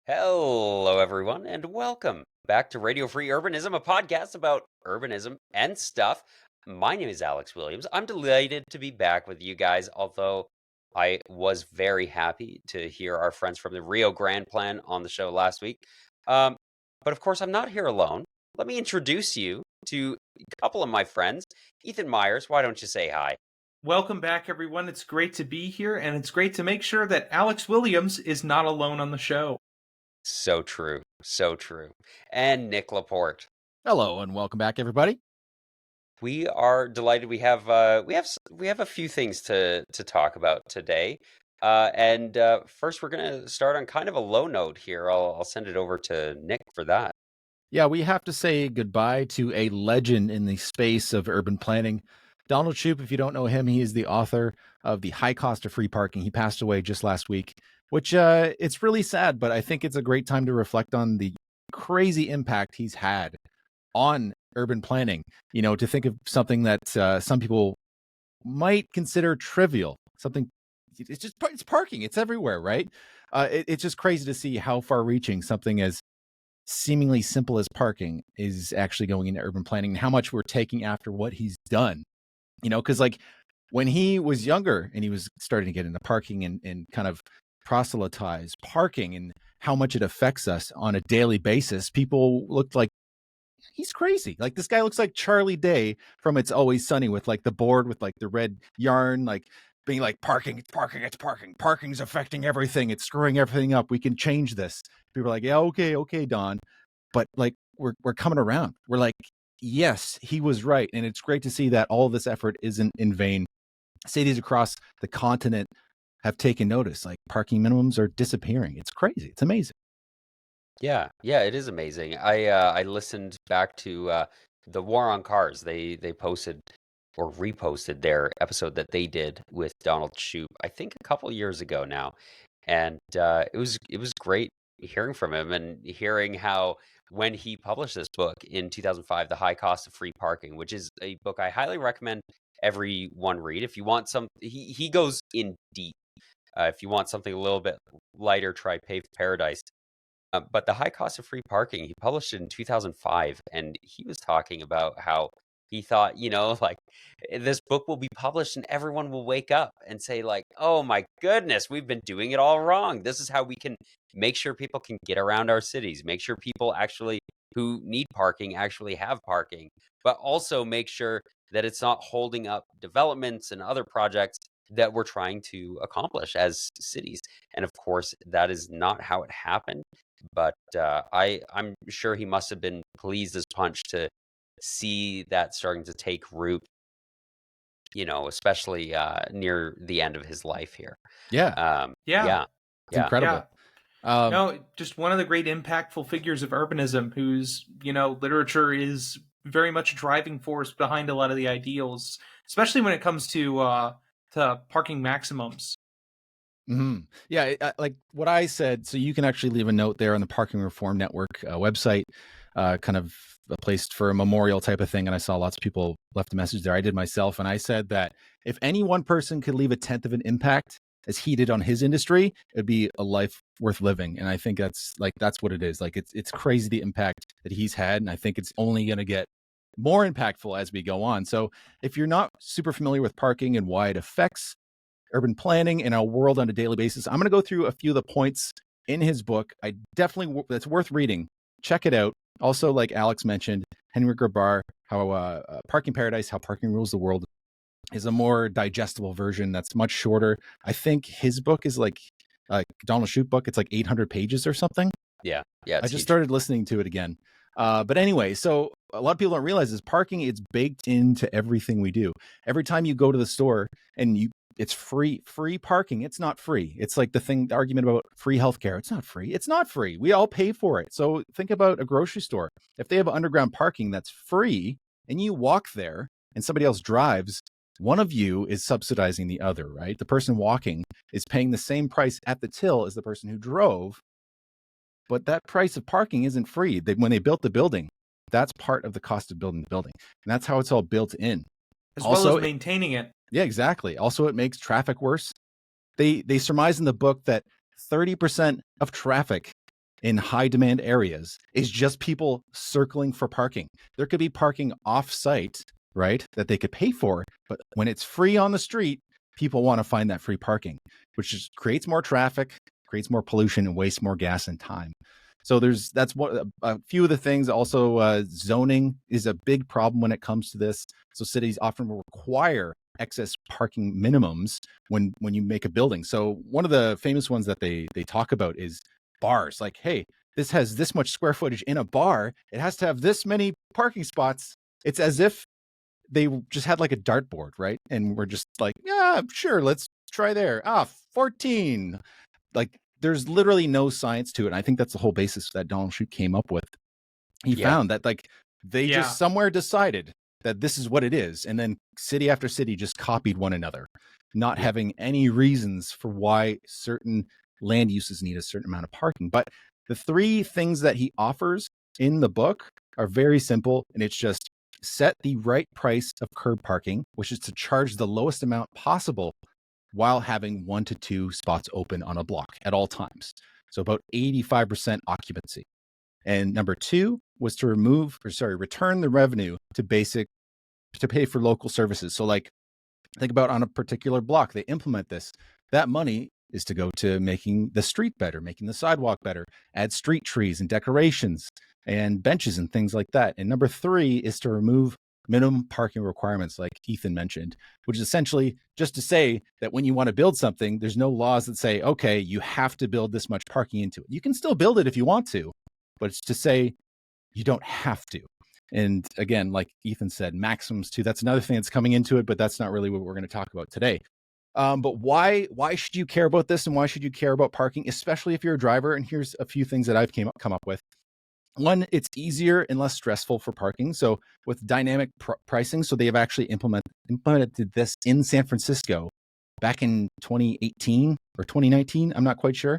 Hello, everyone, and welcome back to Radio Free Urbanism, a podcast about urbanism and stuff. My name is Alex Williams. I'm delighted to be back with you guys, although I was very happy to hear our friends from the Rio Grande Plan on the show last week. Um, but of course, I'm not here alone. Let me introduce you to a couple of my friends. Ethan Myers, why don't you say hi? Welcome back, everyone. It's great to be here, and it's great to make sure that Alex Williams is not alone on the show. So true, so true. And Nick Laporte. Hello and welcome back, everybody. We are delighted. We have a few things to talk about today, and first we're gonna start on kind of a low note here. I'll send it over to Nick for that. Yeah, we have to say goodbye to a legend in the space of urban planning. Donald Shoup, if you don't know him, he is the author of The High Cost of Free Parking. He passed away just last week, which it's really sad, but I think it's a great time to reflect on the crazy impact he's had on urban planning. You know, to think of something that some people might consider trivial, something it's parking, it's everywhere, right? It's just crazy to see how far reaching something as seemingly simple as parking is actually going into urban planning, and how much we're taking after what he's done. You know, because like when he was younger and he was starting to get into parking and kind of proselytize parking and how much it affects us on a daily basis, people looked like he's crazy. Like, this guy looks like Charlie Day from It's Always Sunny, with like the board with like the red yarn, like being like, parking, it's parking, it's parking. Parking's affecting everything. It's screwing everything up. We can change this. People are like, yeah, okay, Don. But like, we're coming around. We're like, yes, he was right. And it's great to see that all this effort isn't in vain. Cities across the continent have taken notice. Like, parking minimums are disappearing. It's crazy. It's amazing. Yeah, yeah, it is amazing. I listened back to the War on Cars. They posted or reposted their episode that they did with Donald Shoup, I think a couple years ago now, and it was great hearing from him and hearing how when he published this book in 2005, The High Cost of Free Parking, which is a book I highly recommend everyone read if you want some. He goes in deep. If you want something a little bit lighter, try Paved Paradise. But The High Cost of Free Parking, he published it in 2005, and he was talking about how he thought, like, this book will be published and everyone will wake up and say, like, oh my goodness, we've been doing it all wrong. This is how we can make sure people can get around our cities, make sure people actually who need parking actually have parking, but also make sure that it's not holding up developments and other projects that we're trying to accomplish as cities. And of course, that is not how it happened. But I'm sure he must have been pleased as punch to see that starting to take root, especially near the end of his life here. Yeah, Yeah, Yeah, it's yeah, incredible. yeah. Um, No, just one of the great impactful figures of urbanism whose, literature is very much a driving force behind a lot of the ideals, especially when it comes to parking maximums. Yeah, like what I said. So you can actually leave a note there on the Parking Reform Network website, kind of a place for a memorial type of thing. And I saw lots of people left a message there. I did myself, and I said that if any one person could leave a tenth of an impact as he did on his industry, it'd be a life worth living. And I think that's what it is. Like, it's crazy the impact that he's had, and I think it's only going to get more impactful as we go on. So if you're not super familiar with parking and why it affects urban planning in our world on a daily basis, I'm going to go through a few of the points in his book. I definitely, that's worth reading. Check it out. Also, like Alex mentioned, Henry Grabar, how Parking Paradise, How Parking Rules the World, is a more digestible version that's much shorter. I think his book is like Donald Shoup book. It's like 800 pages or something. yeah. I It's just huge. started listening to it again. But anyway, so a lot of people don't realize is parking, it's baked into everything we do. Every time you go to the store and it's free parking. It's not free. It's like the argument about free healthcare. It's not free. It's not free. We all pay for it. So think about a grocery store. If they have underground parking that's free and you walk there and somebody else drives, one of you is subsidizing the other, right? The person walking is paying the same price at the till as the person who drove, but that price of parking isn't free. When they built the building, that's part of the cost of building the building. And that's how it's all built in. As Also, well as maintaining it. Yeah, exactly. Also, it makes traffic worse. They surmise in the book that 30% of traffic in high demand areas is just people circling for parking. There could be parking off site, right, that they could pay for, but when it's free on the street, people want to find that free parking, which just creates more traffic, creates more pollution, and wastes more gas and time. So that's what a few of the things. Also, zoning is a big problem when it comes to this. So cities often require excess parking minimums when you make a building. So one of the famous ones that they talk about is bars. Like, hey, this has this much square footage in a bar. It has to have this many parking spots. It's as if they just had like a dartboard, right? And we're just like, yeah, sure, let's try there. 14. Like, there's literally no science to it. And I think that's the whole basis that Donald Shoup came up with. He found that like they just somewhere decided that this is what it is. And then city after city just copied one another, not having any reasons for why certain land uses need a certain amount of parking. But the three things that he offers in the book are very simple. And it's just set the right price of curb parking, which is to charge the lowest amount possible while having 1 to 2 spots open on a block at all times. So about 85% occupancy. And number 2 was to return the revenue to pay for local services. So like, think about on a particular block, they implement this. That money is to go to making the street better, making the sidewalk better, add street trees and decorations and benches and things like that. And number 3 is to remove minimum parking requirements, like Ethan mentioned, which is essentially just to say that when you want to build something, there's no laws that say, okay, you have to build this much parking into it. You can still build it if you want to, but it's to say you don't have to. And again, like Ethan said, maximums too. That's another thing that's coming into it, but that's not really what we're going to talk about today. But why should you care about this, and why should you care about parking, especially if you're a driver? And here's a few things that I've come up with. One, it's easier and less stressful for parking. So with dynamic pricing, so they have actually implemented this in San Francisco back in 2018 or 2019. I'm not quite sure.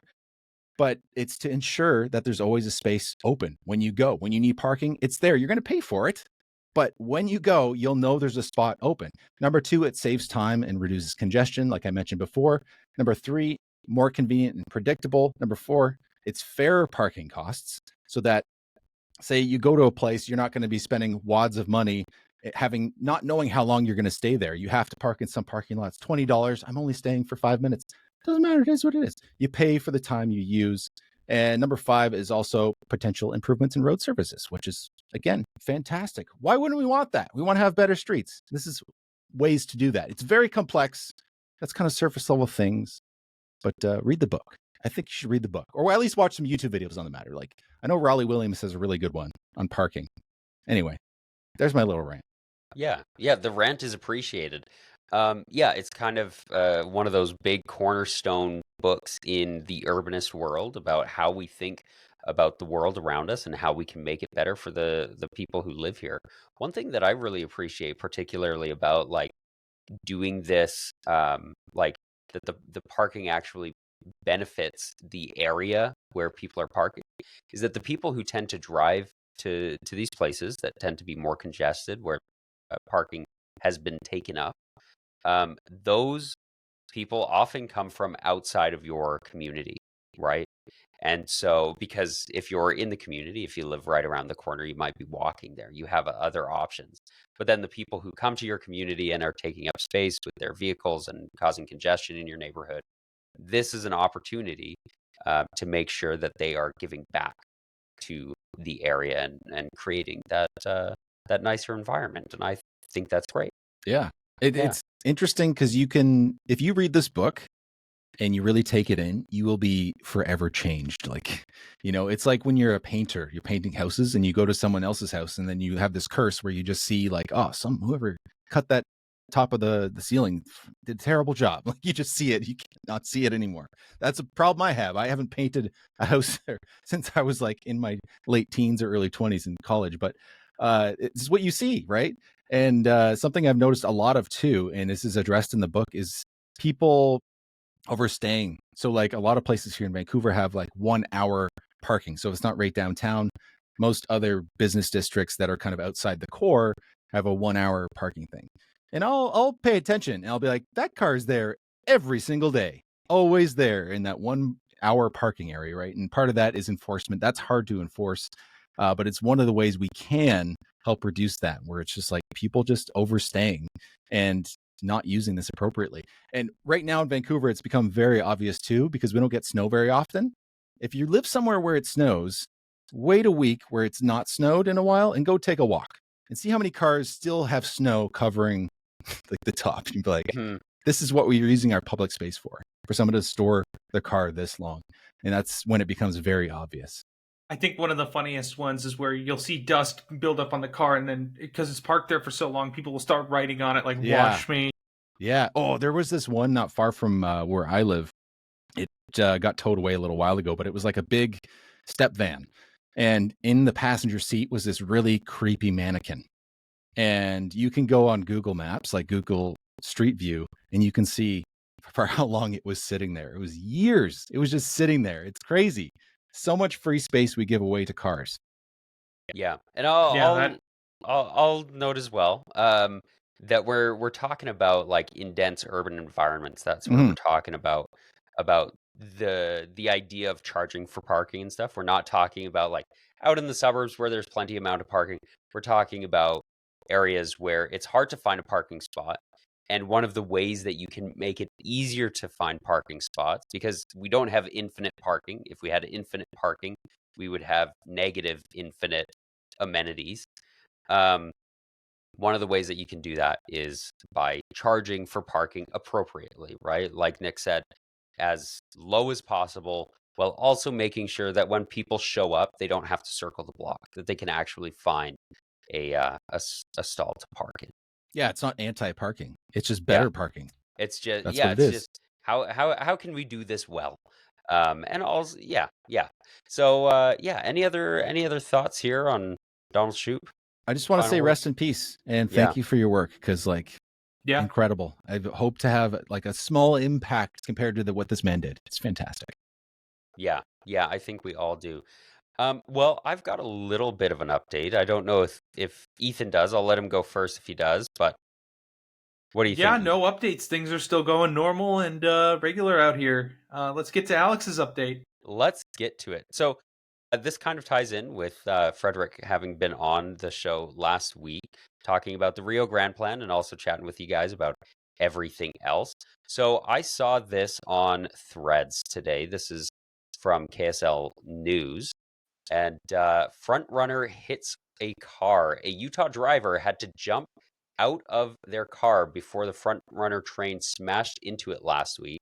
But it's to ensure that there's always a space open when you go. When you need parking, it's there. You're going to pay for it. But when you go, you'll know there's a spot open. Number 2, it saves time and reduces congestion, like I mentioned before. Number 3, more convenient and predictable. Number 4, it's fairer parking costs, so that, say you go to a place, you're not going to be spending wads of money not knowing how long you're going to stay there. You have to park in some parking lots. $20. I'm only staying for 5 minutes. Doesn't matter. It is what it is. You pay for the time you use. And number 5 is also potential improvements in road services, which is, again, fantastic. Why wouldn't we want that? We want to have better streets. This is ways to do that. It's very complex. That's kind of surface level things. But read the book. I think you should read the book, or at least watch some YouTube videos on the matter. Like, I know Raleigh Williams has a really good one on parking. Anyway, there's my little rant. Yeah, the rant is appreciated. It's kind of one of those big cornerstone books in the urbanist world about how we think about the world around us and how we can make it better for the people who live here. One thing that I really appreciate particularly about like doing this, like that the parking actually benefits the area where people are parking, is that the people who tend to drive to these places that tend to be more congested, where parking has been taken up, those people often come from outside of your community, right? And so, because if you're in the community, if you live right around the corner, you might be walking there. You have other options. But then the people who come to your community and are taking up space with their vehicles and causing congestion in your neighborhood, this is an opportunity to make sure that they are giving back to the area and creating that nicer environment. And I think that's great. Yeah. It's interesting because if you read this book and you really take it in, you will be forever changed. Like, it's like when you're a painter, you're painting houses and you go to someone else's house and then you have this curse where you just see like, oh, whoever cut that top of the ceiling did a terrible job. Like, you just see it. You cannot see it anymore. That's a problem I have. I haven't painted a house there since I was like in my late teens or early 20s in college, but it's what you see, right? And something I've noticed a lot of too, and this is addressed in the book, is people overstaying. So like a lot of places here in Vancouver have like 1 hour parking. So it's not right downtown. Most other business districts that are kind of outside the core have a 1 hour parking thing. And I'll pay attention and I'll be like, that car's there every single day, always there in that 1 our parking area, right? And part of that is enforcement. That's hard to enforce, but it's one of the ways we can help reduce that, where it's just like people just overstaying and not using this appropriately. And right now in Vancouver, it's become very obvious too, because we don't get snow very often. If you live somewhere where it snows, wait a week where it's not snowed in a while and go take a walk and see how many cars still have snow covering like the top. You'd be like, this is what we're using our public space for someone to store their car this long. And that's when it becomes very obvious. I think one of the funniest ones is where you'll see dust build up on the car, and then because it's parked there for so long, people will start writing on it like, wash me. Yeah. Oh, there was this one not far from where I live. It got towed away a little while ago, but it was like a big step van. And in the passenger seat was this really creepy mannequin. And you can go on Google Maps, like Google Street View, and you can see for how long it was sitting there. It was years. It was just sitting there. It's crazy. So much free space we give away to cars. Yeah, and I'll note as well that we're talking about like in dense urban environments. That's where we're talking about the idea of charging for parking and stuff. We're not talking about like out in the suburbs where there's plenty amount of parking. We're talking about areas where it's hard to find a parking spot. And one of the ways that you can make it easier to find parking spots, because we don't have infinite parking. If we had infinite parking, we would have negative infinite amenities. One of the ways that you can do that is by charging for parking appropriately, right? Like Nick said, as low as possible, while also making sure that when people show up, they don't have to circle the block, that they can actually find a stall to park in. Yeah, it's not anti-parking. It's just better parking. It's just That's what it is. Just how can we do this well? And also yeah. So any other thoughts here on Donald Shoup? I just want to say rest in peace and thank you for your work, because incredible. I hope to have like a small impact compared to what this man did. It's fantastic. Yeah, I think we all do. Well, I've got a little bit of an update. I don't know if Ethan does. I'll let him go first if he does, but what do you think? Yeah, no updates. Things are still going normal and regular out here. Let's get to Alex's update. Let's get to it. So this kind of ties in with Frederick having been on the show last week, talking about the Rio Grande Plan and also chatting with you guys about everything else. So I saw this on Threads today. This is from KSL News. And front runner hits a car. A Utah driver had to jump out of their car before the front runner train smashed into it last week.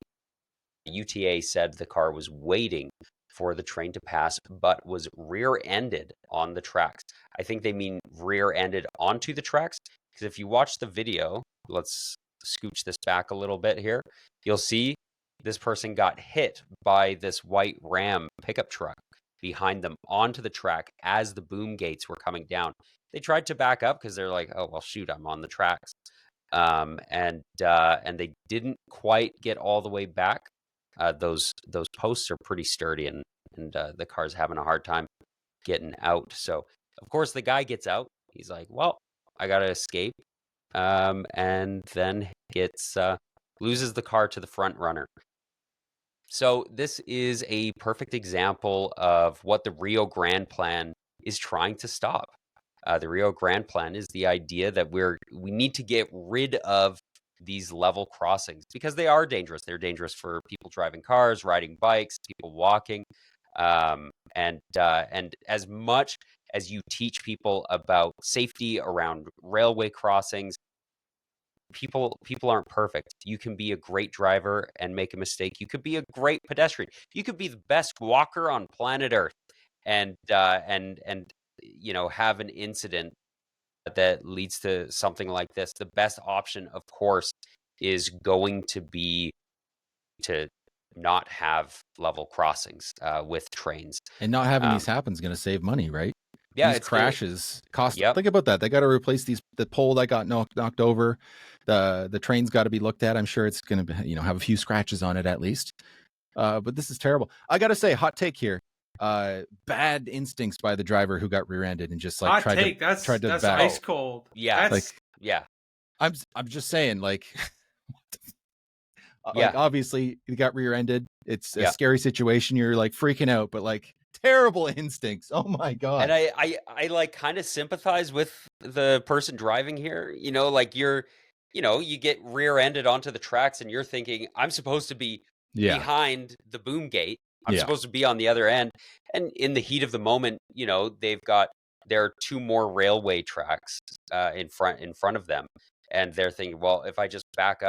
UTA said the car was waiting for the train to pass, but was rear-ended on the tracks. I think they mean rear-ended onto the tracks, because if you watch the video, let's scooch this back a little bit here, you'll see this person got hit by this white Ram pickup truck behind them onto the track as the boom gates were coming down. They tried to back up because they're like, oh, well, shoot, I'm on the tracks. And they didn't quite get all the way back. Those posts are pretty sturdy, and the car's having a hard time getting out. So, of course, the guy gets out. He's like, well, I got to escape. And then loses the car to the front runner. So this is a perfect example of what the Rio Grande Plan is trying to stop. The Rio Grande Plan is the idea that we need to get rid of these level crossings because they are dangerous. They're dangerous for people driving cars, riding bikes, people walking. And as much as you teach people about safety around railway crossings, people aren't perfect. You can be a great driver and make a mistake. You could be a great pedestrian. You could be the best walker on planet Earth and have an incident that leads to something like this. The best option, of course, is going to be to not have level crossings with trains. And not having these happen is going to save money, right? Yeah, these crashes cost. Yep. Think about that. They got to replace the pole that got knocked over. The train's got to be looked at. I'm sure it's going to have a few scratches on it at least. But this is terrible. I got to say, hot take here. Bad instincts by the driver who got rear-ended and just like tried to that's back. ice cold. Yeah, that's... I'm just saying, like, Like, Yeah. obviously, you got rear-ended. It's a Yeah. scary situation. You're like freaking out, but like terrible instincts. Oh my God. And I like kind of sympathize with the person driving here. Like you get rear-ended onto the tracks and you're thinking, I'm supposed to be Yeah. behind the boom gate. I'm Yeah. supposed to be on the other end. And in the heat of the moment, there are two more railway tracks in front of them. And they're thinking, well, if I just back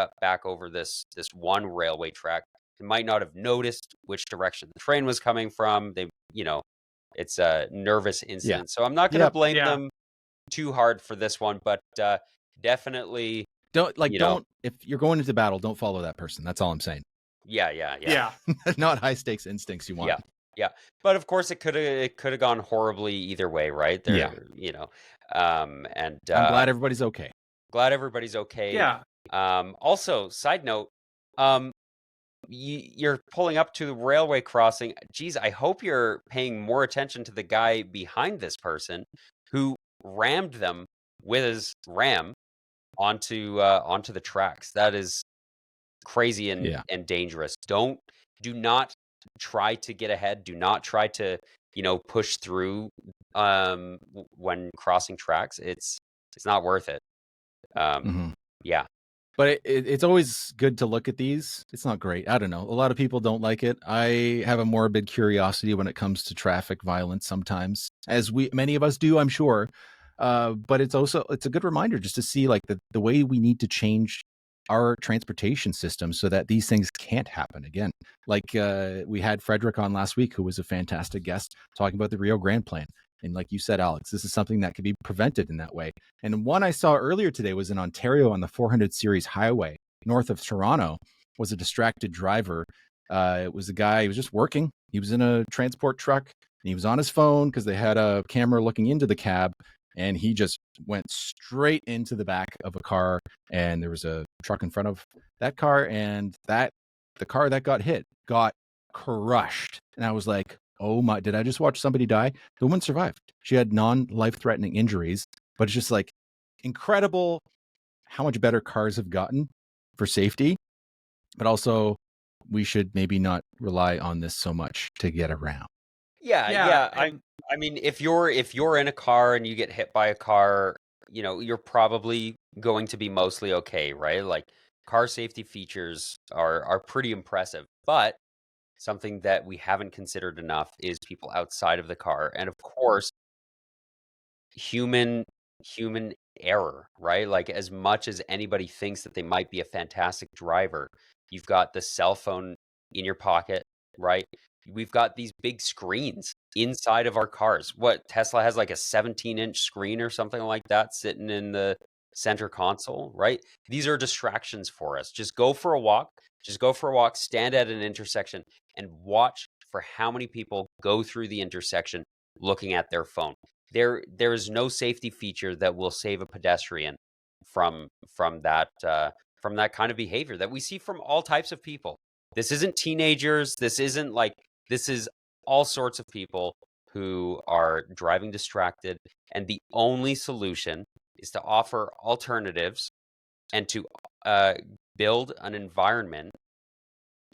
over this one railway track, they might not have noticed which direction the train was coming from. It's a nervous incident. So I'm not going to Yep. blame Yeah. them too hard for this one, but definitely, Don't if you're going into battle, don't follow that person. That's all I'm saying. Yeah. Not high stakes instincts you want. Yeah. But of course, it could have gone horribly either way, right? Yeah. And I'm glad everybody's okay. glad everybody's okay. Yeah. Also, side note, you're pulling up to the railway crossing. Geez, I hope you're paying more attention to the guy behind this person who rammed them with his ram onto the tracks. That is crazy and dangerous. Do not try to get ahead. Do not try to push through when crossing tracks. It's not worth it. Yeah. But it's always good to look at these. It's not great. I don't know. A lot of people don't like it. I have a morbid curiosity when it comes to traffic violence sometimes, as many of us do, I'm sure. But it's a good reminder just to see like the way we need to change our transportation system so that these things can't happen again. Like we had Frederick on last week, who was a fantastic guest, talking about the Rio Grande plan. And like you said, Alex, this is something that could be prevented in that way. And one I saw earlier today was in Ontario on the 400 series highway north of Toronto. Was a distracted driver. It was a guy, he was just working. He was in a transport truck and he was on his phone because they had a camera looking into the cab, and he just went straight into the back of a car, and there was a truck in front of that car, and the car that got hit got crushed. And I was like, oh my, did I just watch somebody die? The woman survived. She had non-life-threatening injuries, but it's just like incredible how much better cars have gotten for safety. But also, we should maybe not rely on this so much to get around. Yeah. and- I mean, if you're in a car and you get hit by a car, you're probably going to be mostly okay, right? Like car safety features are pretty impressive, but something that we haven't considered enough is people outside of the car, and of course, human error, right? Like as much as anybody thinks that they might be a fantastic driver, you've got the cell phone in your pocket, right? We've got these big screens inside of our cars. What Tesla has like a 17-inch screen or something like that sitting in the center console, right? These are distractions for us. Just go for a walk, stand at an intersection and watch for how many people go through the intersection looking at their phone. There is no safety feature that will save a pedestrian from that kind of behavior that we see from all types of people. This isn't teenagers. This is all sorts of people who are driving distracted, and the only solution is to offer alternatives and to build an environment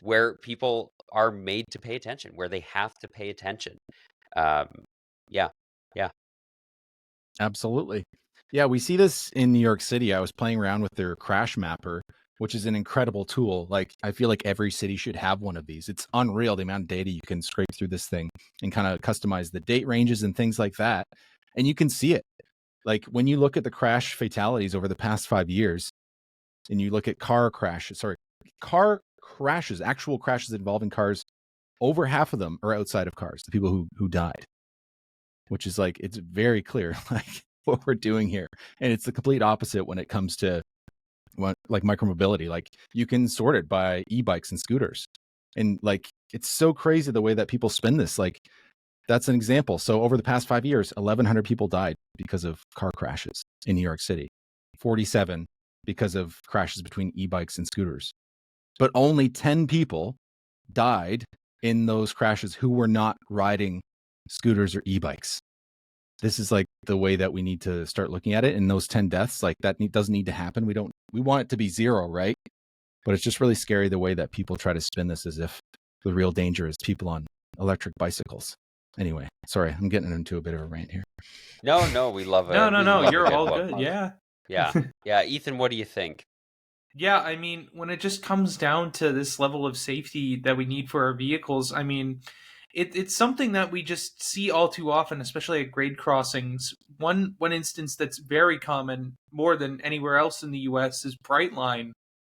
where people are made to pay attention, where they have to pay attention. Yeah. Absolutely. Yeah, we see this in New York City. I was playing around with their crash mapper, which is an incredible tool. Like, I feel like every city should have one of these. It's unreal the amount of data you can scrape through this thing and kind of customize the date ranges and things like that. And you can see it. Like, when you look at the crash fatalities over the past 5 years, and you look at car crashes, actual crashes involving cars, over half of them are outside of cars, the people who died. Which is like, it's very clear like what we're doing here. And it's the complete opposite when it comes to like micromobility. Like you can sort it by e-bikes and scooters. And like, it's so crazy the way that people spin this. Like that's an example. So over the past 5 years, 1,100 people died because of car crashes in New York City, 47 because of crashes between e-bikes and scooters. But only 10 people died in those crashes who were not riding scooters or e-bikes. This is like the way that we need to start looking at it. And those 10 deaths, like that doesn't need to happen. We want it to be zero, right? But it's just really scary the way that people try to spin this as if the real danger is people on electric bicycles. Anyway, sorry, I'm getting into a bit of a rant here. No, we love No, we love a you're good all book. good. Yeah. Yeah. Ethan, what do you think? Yeah, I mean, when it just comes down to this level of safety that we need for our vehicles, I mean, it's something that we just see all too often, especially at grade crossings. One instance that's very common, more than anywhere else in the U.S., is Brightline.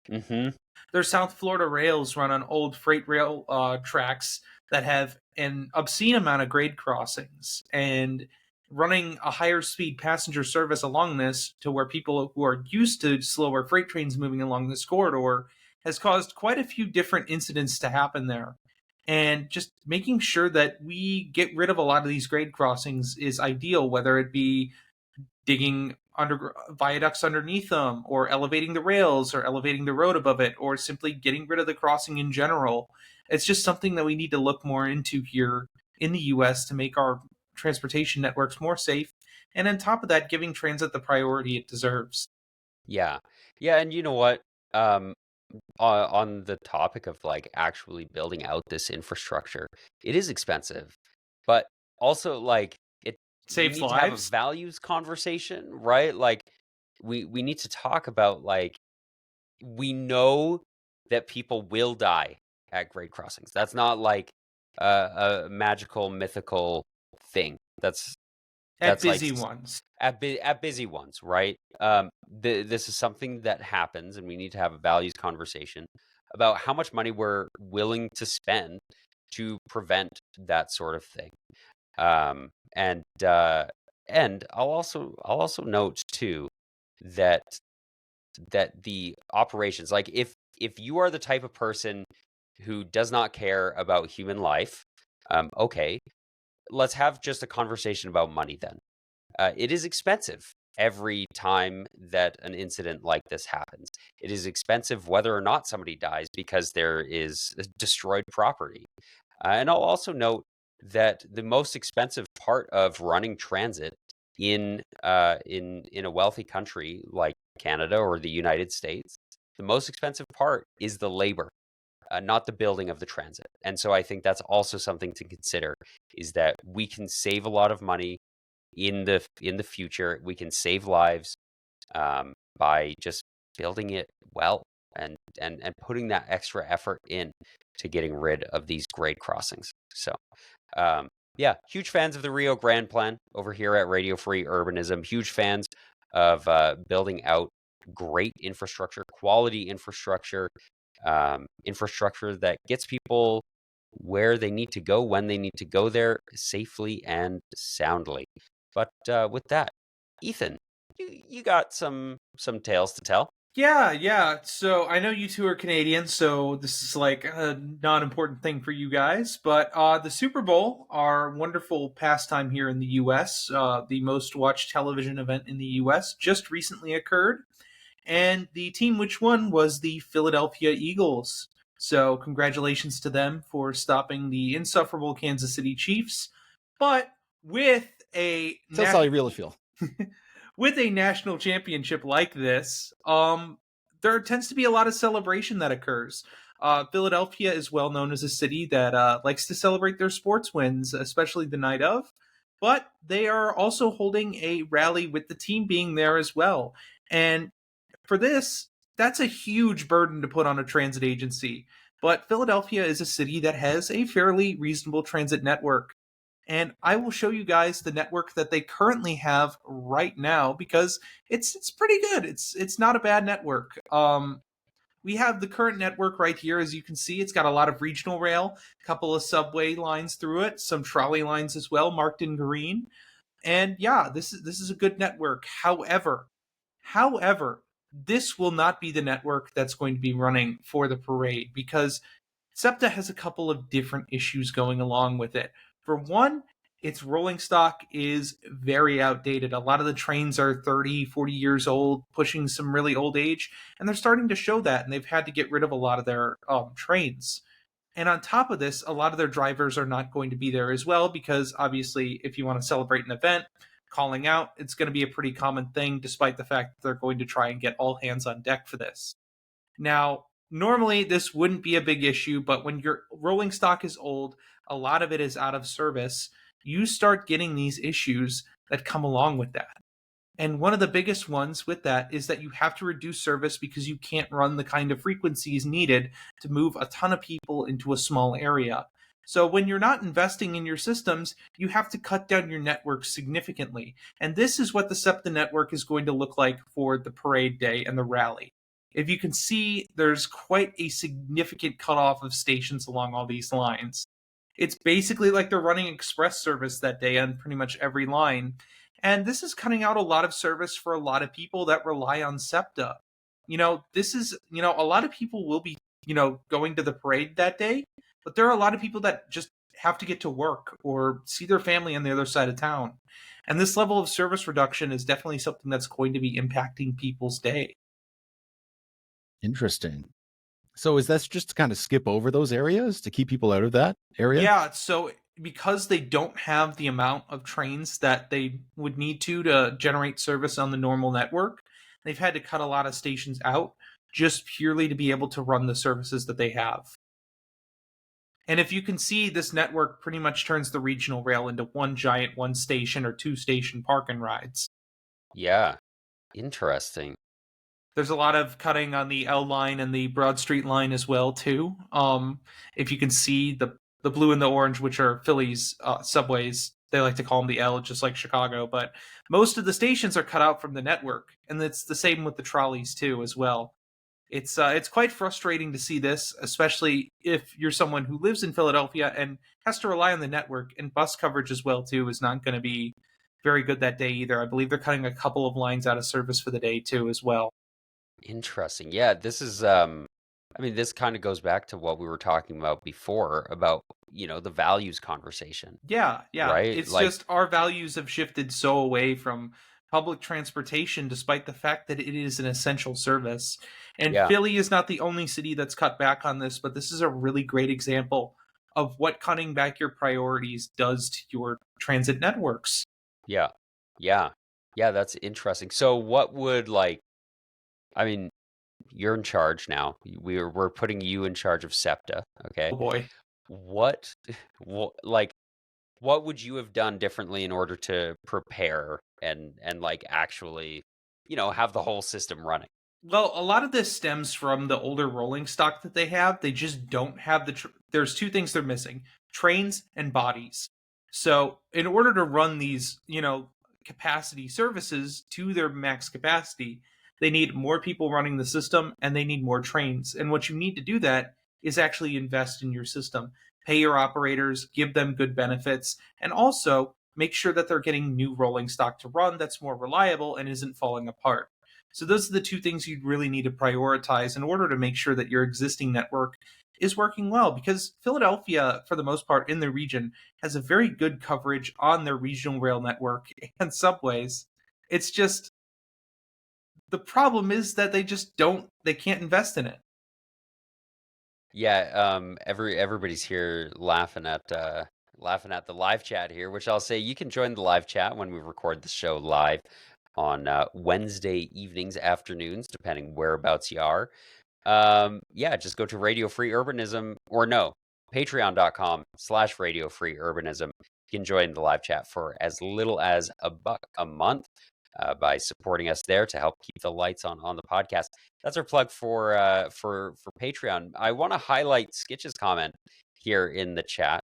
Mm-hmm. Their South Florida rails run on old freight rail tracks that have an obscene amount of grade crossings, and running a higher speed passenger service along this to where people who are used to slower freight trains moving along this corridor has caused quite a few different incidents to happen there. And just making sure that we get rid of a lot of these grade crossings is ideal, whether it be digging under viaducts underneath them, or elevating the rails, or elevating the road above it, or simply getting rid of the crossing in general. It's just something that we need to look more into here in the US to make our transportation networks more safe, and on top of that, giving transit the priority it deserves. Yeah. Yeah, and you know what? Um, on the topic of like actually building out this infrastructure, it is expensive, but also like we Saves need to have a lives. values conversation, right? Like we need to talk about like we know that people will die at grade crossings. That's not like a magical mythical thing. At That's like busy ones. at busy ones, right? This is something that happens, and we need to have a values conversation about how much money we're willing to spend to prevent that sort of thing. Um, and I'll also note too that the operations, like if you are the type of person who does not care about human life, okay, let's have just a conversation about money then. It is expensive every time that an incident like this happens. It is expensive whether or not somebody dies because there is destroyed property. And I'll also note that the most expensive part of running transit in a wealthy country like Canada or the United States, the most expensive part is the labor, not the building of the transit. And so I think that's also something to consider, is that we can save a lot of money in the future. We can save lives by just building it well, and putting that extra effort in to getting rid of these grade crossings. So yeah, huge fans of the Rio Grande Plan over here at Radio Free Urbanism. Huge fans of building out great infrastructure, quality infrastructure, infrastructure that gets people where they need to go when they need to go there safely and soundly. But with that, Ethan, you got some tales to tell. Yeah. So I know you two are Canadian, so this is like a non-important thing for you guys. But the Super Bowl, our wonderful pastime here in the U.S., the most watched television event in the U.S., just recently occurred, and the team which won was the Philadelphia Eagles. So congratulations to them for stopping the insufferable Kansas City Chiefs. But with a That's how I really feel. with a national championship like this, there tends to be a lot of celebration that occurs. Philadelphia is well known as a city that likes to celebrate their sports wins, especially the night of. But they are also holding a rally with the team being there as well. And for this, that's a huge burden to put on a transit agency. But Philadelphia is a city that has a fairly reasonable transit network. And I will show you guys the network that they currently have right now, because it's pretty good. It's not a bad network. We have the current network right here. As you can see, it's got a lot of regional rail, a couple of subway lines through it, some trolley lines as well, marked in green. And yeah, this is a good network. However, this will not be the network that's going to be running for the parade, because SEPTA has a couple of different issues going along with it. For one, its rolling stock is very outdated. A lot of the trains are 30, 40 years old, pushing some really old age, and they're starting to show that, and they've had to get rid of a lot of their trains. And on top of this, a lot of their drivers are not going to be there as well, because obviously, if you want to celebrate an event, calling out, it's going to be a pretty common thing, despite the fact that they're going to try and get all hands on deck for this. Now, Normally, this wouldn't be a big issue, but when your rolling stock is old, a lot of it is out of service, you start getting these issues that come along with that. And one of the biggest ones with that is that you have to reduce service because you can't run the kind of frequencies needed to move a ton of people into a small area. So when you're not investing in your systems, you have to cut down your network significantly. And this is what the SEPTA network is going to look like for the parade day and the rally. If you can see, there's quite a significant cutoff of stations along all these lines. It's basically like they're running express service that day on pretty much every line. And this is cutting out a lot of service for a lot of people that rely on SEPTA. This is, a lot of people will be, going to the parade that day, but there are a lot of people that just have to get to work or see their family on the other side of town. And this level of service reduction is definitely something that's going to be impacting people's day. Interesting. So is that just to kind of skip over those areas to keep people out of that area? Yeah, so because they don't have the amount of trains that they would need to generate service on the normal network, they've had to cut a lot of stations out just purely to be able to run the services that they have. And if you can see, this network pretty much turns the regional rail into one giant one station or two station park and rides. Yeah. Interesting. There's a lot of cutting on the L line and the Broad Street line as well too. If you can see the blue and the orange, which are Philly's subways, they like to call them the L, just like Chicago. But most of the stations are cut out from the network, and it's the same with the trolleys too as well. It's quite frustrating to see this, especially if you're someone who lives in Philadelphia and has to rely on the network. And bus coverage as well too is not going to be very good that day either. I believe they're cutting a couple of lines out of service for the day too as well. Interesting. Yeah, this is this kind of goes back to what we were talking about before about, the values conversation, Yeah, yeah. right? It's Like, just our values have shifted so away from public transportation, despite the fact that it is an essential service. And yeah, Philly is not the only city that's cut back on this, but this is a really great example of what cutting back your priorities does to your transit networks. yeah, yeah, yeah, that's interesting. So what would I mean, you're in charge now. We're putting you in charge of SEPTA, okay? Oh boy. What, like, what would you have done differently in order to prepare and like actually, have the whole system running? Well, a lot of this stems from the older rolling stock that they have. They just don't have there's two things they're missing: trains and bodies. So, in order to run these, capacity services to their max capacity, they need more people running the system and they need more trains. And what you need to do that is actually invest in your system, pay your operators, give them good benefits, and also make sure that they're getting new rolling stock to run that's more reliable and isn't falling apart. So those are the two things you'd really need to prioritize in order to make sure that your existing network is working well, because Philadelphia, for the most part in the region, has a very good coverage on their regional rail network and subways. It's just the problem is that they can't invest in it. Yeah, everybody's here laughing at the live chat here, which I'll say you can join the live chat when we record the show live on Wednesday evenings, afternoons, depending whereabouts you are. Yeah, just go to Radio Free Urbanism, or no, patreon.com/radiofreeurbanism. You can join the live chat for as little as $1 a month by supporting us there to help keep the lights on the podcast. That's our plug for Patreon. I want to highlight Skitch's comment here in the chat.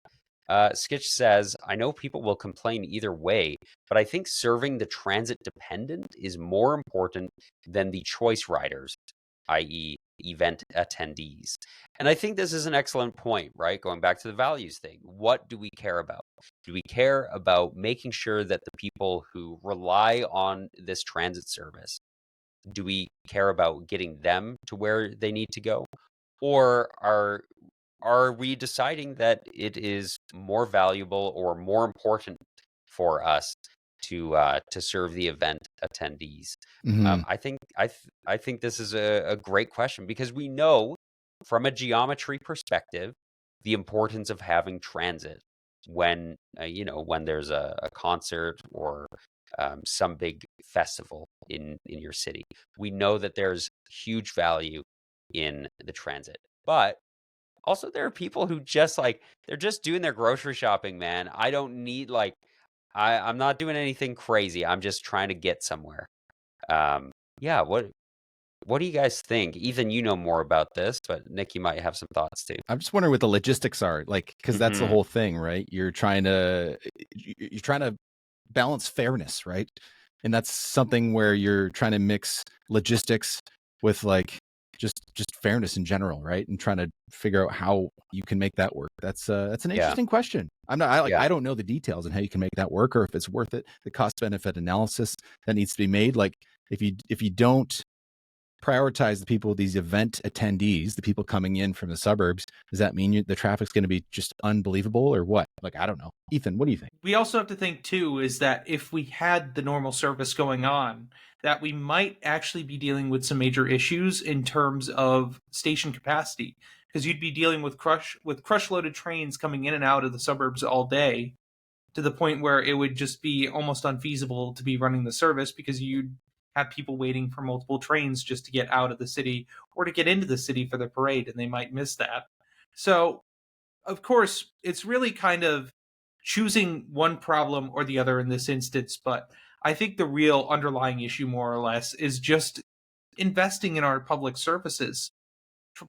Skitch says, I know people will complain either way, but I think serving the transit dependent is more important than the choice riders, i.e., event attendees. And I think this is an excellent point, right? Going back to the values thing. What do we care about? Do we care about making sure that the people who rely on this transit service, do we care about getting them to where they need to go? Or are we deciding that it is more valuable or more important for us to serve the event attendees? Mhm. I think this is a great question, because we know from a geometry perspective the importance of having transit when when there's a concert or some big festival in your city. We know that there's huge value in the transit. But also there are people who just like, they're just doing their grocery shopping, man. I don't need like, I'm not doing anything crazy. I'm just trying to get somewhere. Yeah, what do you guys think? Ethan, you know more about this, but Nick, you might have some thoughts too. I'm just wondering what the logistics are, like, because that's the Mhm. whole thing, right? You're trying to balance fairness, right? And that's something where you're trying to mix logistics with like just fairness in general, right? And trying to figure out how you can make that work. That's an Yeah. interesting question. Yeah. I don't know the details on how you can make that work or if it's worth it. The cost benefit analysis that needs to be made. Like if you don't prioritize the people, these event attendees, the people coming in from the suburbs, does that mean the traffic's going to be just unbelievable or what? Like, I don't know. Ethan, what do you think? We also have to think too is that if we had the normal service going on, that we might actually be dealing with some major issues in terms of station capacity, because you'd be dealing with crush loaded trains coming in and out of the suburbs all day, to the point where it would just be almost unfeasible to be running the service because you'd have people waiting for multiple trains just to get out of the city or to get into the city for the parade, and they might miss that. So of course, it's really kind of choosing one problem or the other in this instance, but I think the real underlying issue, more or less, is just investing in our public services.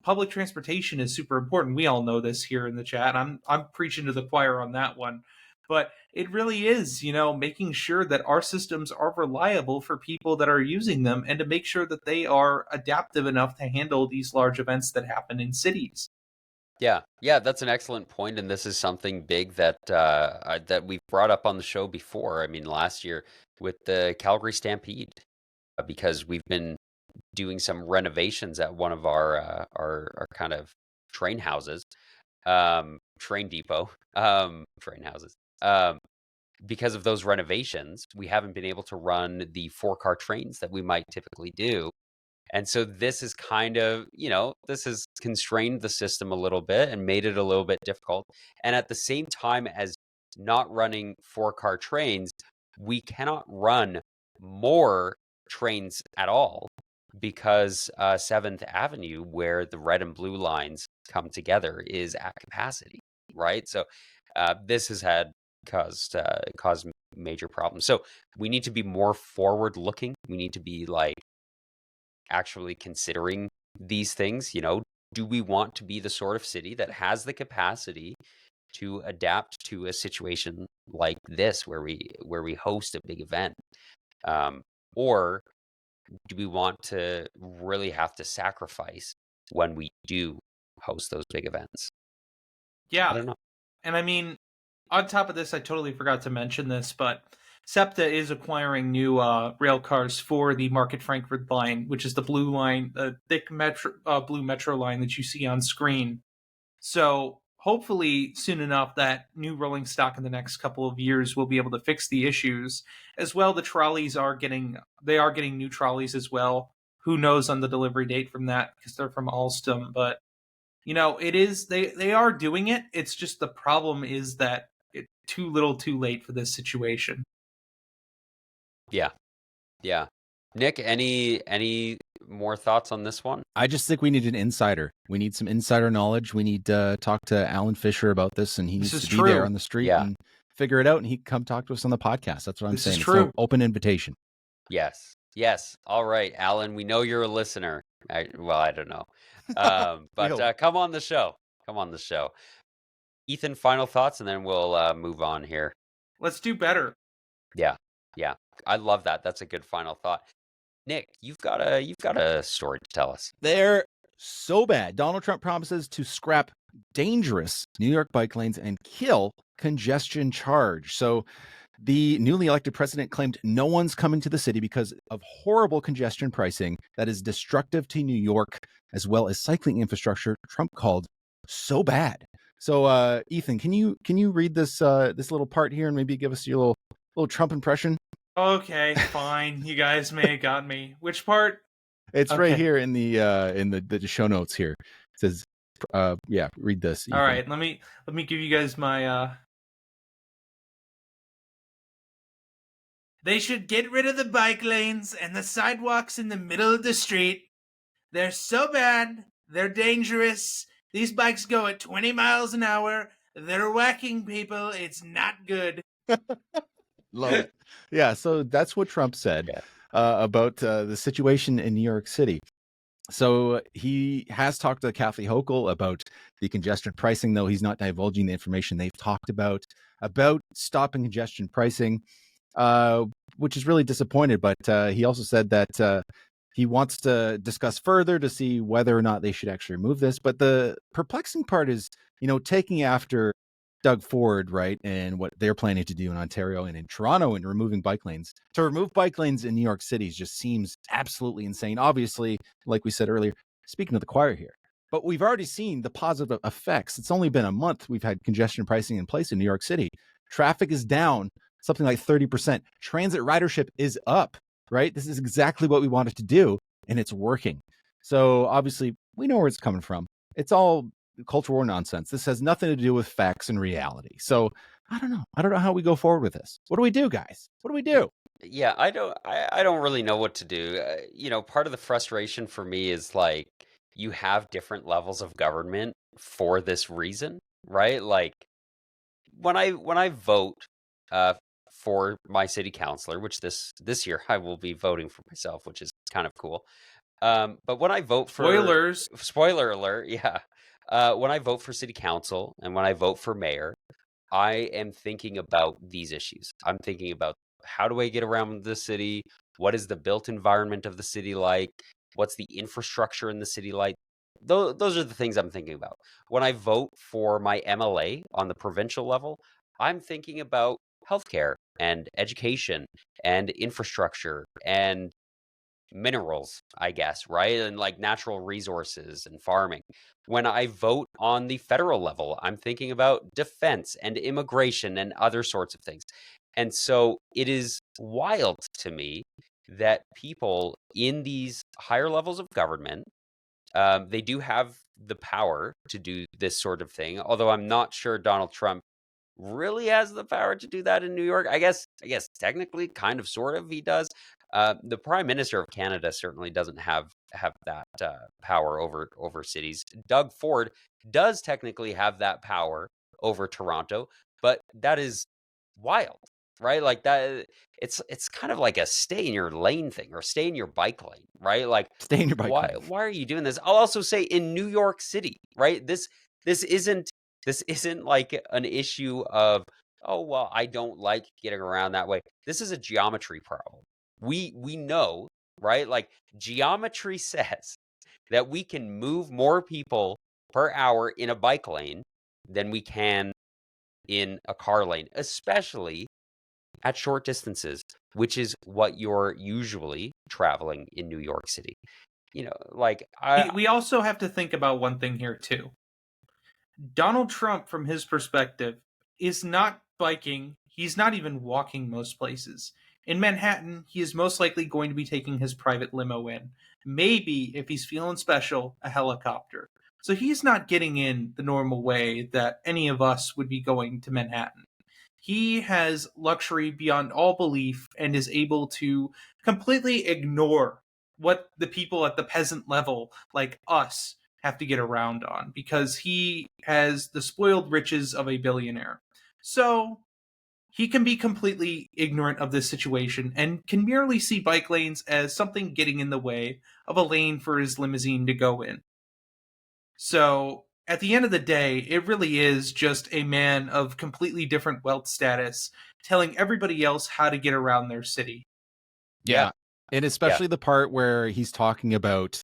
Public transportation is super important. We all know this here in the chat. I'm preaching to the choir on that one. But it really is, making sure that our systems are reliable for people that are using them and to make sure that they are adaptive enough to handle these large events that happen in cities. Yeah, yeah, that's an excellent point, and this is something big that that we've brought up on the show before. I mean, last year with the Calgary Stampede, because we've been doing some renovations at one of our kind of train houses, train depot, train houses. Because of those renovations, we haven't been able to run the 4-car trains that we might typically do. And so this is kind of, this has constrained the system a little bit and made it a little bit difficult. And at the same time as not running 4-car trains, we cannot run more trains at all because 7th Avenue, where the red and blue lines come together, is at capacity, right? So this has caused major problems. So we need to be more forward looking. We need to be like actually considering these things. Do we want to be the sort of city that has the capacity to adapt to a situation like this where we host a big event, or do we want to really have to sacrifice when we do host those big events? I Yeah. don't know. And I mean, on top of this, I totally forgot to mention this, but SEPTA is acquiring new rail cars for the Market Frankfurt line, which is the blue line, the thick blue metro line that you see on screen. So hopefully, soon enough, that new rolling stock in the next couple of years will be able to fix the issues. As well, the trolleys are getting new trolleys as well. Who knows on the delivery date from that because they're from Alstom, but it is they are doing it. It's just the problem is that it's too little too late for this situation. Yeah. Yeah. Nick, any more thoughts on this one? I just think we need an insider. We need some insider knowledge. We need to talk to Alan Fisher about this, and he This needs is to be there true. on the street Yeah. and figure it out, and he can come talk to us on the podcast. That's what I'm This is saying. true. It's an open invitation. Yes. Yes. All right, Alan, we know you're a listener. Well, I don't know. But come on the show. Come on the show. Ethan, final thoughts, and then we'll move on here. Let's do better. Yeah. Yeah. I love that. That's a good final thought. Nick, you've got a story to tell us. They're so bad. Donald Trump promises to scrap dangerous New York bike lanes and kill congestion charge. So the newly elected president claimed no one's coming to the city because of horrible congestion pricing that is destructive to New York, as well as cycling infrastructure Trump called so bad. So Ethan, can you read this this little part here and maybe give us your little Trump impression? Okay, fine. You guys may have got me. Which part? It's Okay. right here in the show notes here. It says read this, Ethan. All right, let me give you guys my They should get rid of the bike lanes and the sidewalks in the middle of the street. They're so bad. They're dangerous. These bikes go at 20 miles an hour. They're whacking people. It's not good. Love it. Yeah, so that's what Trump said Yeah. about the situation in New York City. So he has talked to Kathy Hochul about the congestion pricing, though he's not divulging the information they've talked about stopping congestion pricing, which is really disappointed. But he also said that he wants to discuss further to see whether or not they should actually remove this. But the perplexing part is, taking after Doug Ford, right, and what they're planning to do in Ontario and in Toronto and removing bike lanes. To remove bike lanes in New York City just seems absolutely insane. Obviously, like we said earlier, speaking of the choir here, but we've already seen the positive effects. It's only been a month we've had congestion pricing in place in New York City. Traffic is down something like 30%. Transit ridership is up, right? This is exactly what we wanted to do, and it's working. So obviously, we know where it's coming from. It's all culture war nonsense. This has nothing to do with facts and reality. So I don't know how we go forward with this. What do we do, guys? What do we do? Yeah, I don't really know what to do. Part of the frustration for me is like you have different levels of government for this reason, right? Like when I vote uh for my city councilor, which this year I will be voting for myself, which is kind of cool. But when I vote for Spoilers. spoiler alert, yeah. When I vote for city council and when I vote for mayor, I am thinking about these issues. I'm thinking about how do I get around the city? What is the built environment of the city like? What's the infrastructure in the city like? Those are the things I'm thinking about. When I vote for my MLA on the provincial level, I'm thinking about healthcare and education and infrastructure and minerals, I guess, right? And like natural resources and farming. When I vote on the federal level, I'm thinking about defense and immigration and other sorts of things. And so it is wild to me that people in these higher levels of government, they do have the power to do this sort of thing, although I'm not sure Donald Trump really has the power to do that in New York. I guess technically, kind of, sort of, he does. The Prime Minister of Canada certainly doesn't have that power over cities. Doug Ford does technically have that power over Toronto, but that is wild, right? Like that, it's kind of like a stay in your lane thing or stay in your bike lane, right? Like Stay in your bike why lane. why are you doing this? I'll also say in New York City, right? This isn't this isn't like an issue of, oh, well, I don't like getting around that way. This is a geometry problem. We know, right? Like geometry says that we can move more people per hour in a bike lane than we can in a car lane, especially at short distances, which is what you're usually traveling in New York City. Like We also have to think about one thing here, too. Donald Trump, from his perspective, is not biking. He's not even walking most places. In Manhattan, he is most likely going to be taking his private limo in. Maybe, if he's feeling special, a helicopter. So he's not getting in the normal way that any of us would be going to Manhattan. He has luxury beyond all belief and is able to completely ignore what the people at the peasant level, like us, have to get around on because he has the spoiled riches of a billionaire. So he can be completely ignorant of this situation and can merely see bike lanes as something getting in the way of a lane for his limousine to go in. So at the end of the day, it really is just a man of completely different wealth status telling everybody else how to get around their city. Yeah. And especially the part where he's talking about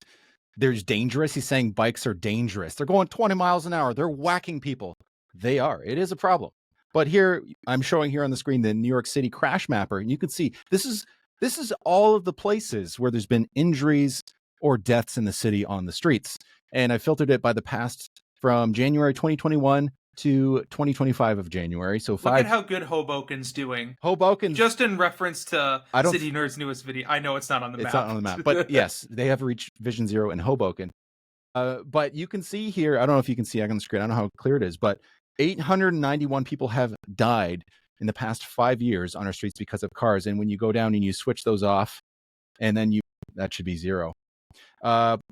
there's dangerous. He's saying bikes are dangerous. They're going 20 miles an hour. They're whacking people. They are. It is a problem. But here, I'm showing here on the screen the New York City crash mapper, and you can see this is all of the places where there's been injuries or deaths in the city on the streets. And I filtered it by the past from January 2021 to 2025 of January. So Look at how good Hoboken's doing. Hoboken, just in reference to City Nerd's newest video. I know it's not on the map. It's not on the map, but yes, they have reached Vision Zero in Hoboken. But you can see here, I don't know if you can see on the screen, I don't know how clear it is, but 891 people have died in the past 5 years on our streets because of cars. And when you go down and you switch those off, and then that should be zero.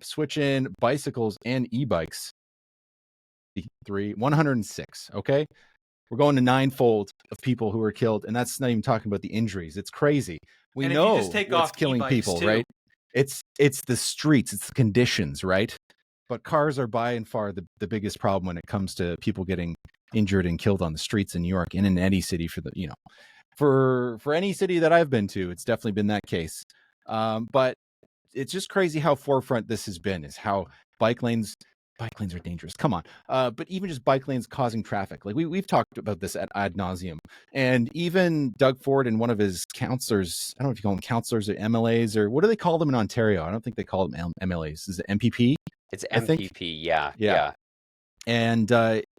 Switch in bicycles and e-bikes. 106. Okay. We're going to ninefold of people who were killed, and that's not even talking about the injuries. It's crazy. We And if know you just take what's off killing e-bikes, people, too. right? It's the streets, it's the conditions, right? But cars are by and far the biggest problem when it comes to people getting injured and killed on the streets in New York and in any city for any city that I've been to. It's definitely been that case. But it's just crazy how forefront this has been, is how bike lanes are dangerous. Come on. But even just bike lanes causing traffic. Like we've talked about this ad nauseum. And even Doug Ford and one of his counselors, I don't know if you call them counselors or MLAs, or what do they call them in Ontario? I don't think they call them MLAs. Is it MPP? It's I think? MPP. Yeah. And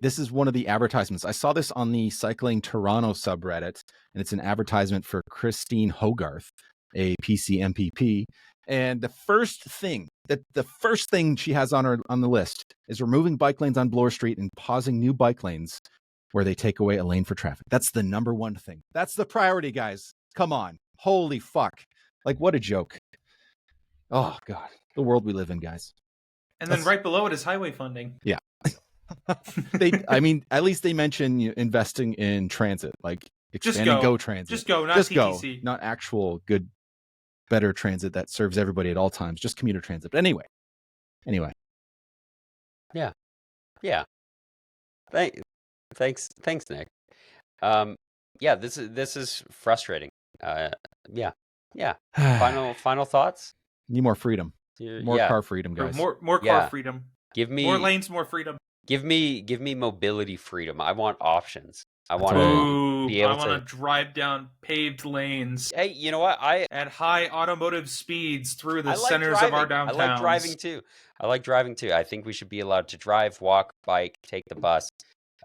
this is one of the advertisements. I saw this on the Cycling Toronto subreddit, and it's an advertisement for Christine Hogarth, a PC MPP. And the first thing she has on the list is removing bike lanes on Bloor Street and pausing new bike lanes where they take away a lane for traffic. That's the number one thing. That's the priority, guys. Come on. Holy fuck. Like, what a joke. Oh, God. The world we live in, guys. And then right below it is highway funding. Yeah. At least they mention investing in transit, like expanding Go Transit. Just go, not TTC. Not actual good, better transit that serves everybody at all times, just commuter transit. But anyway. Yeah. Thanks, Nick. This is frustrating. Yeah. Final thoughts? Need more freedom. More car freedom, guys. More car freedom. Give me more lanes, more freedom. Give me mobility freedom. I want options. I want to be able to drive down paved lanes. Hey, you know what? At high automotive speeds through the centers of our downtowns. I like driving too. I think we should be allowed to drive, walk, bike, take the bus.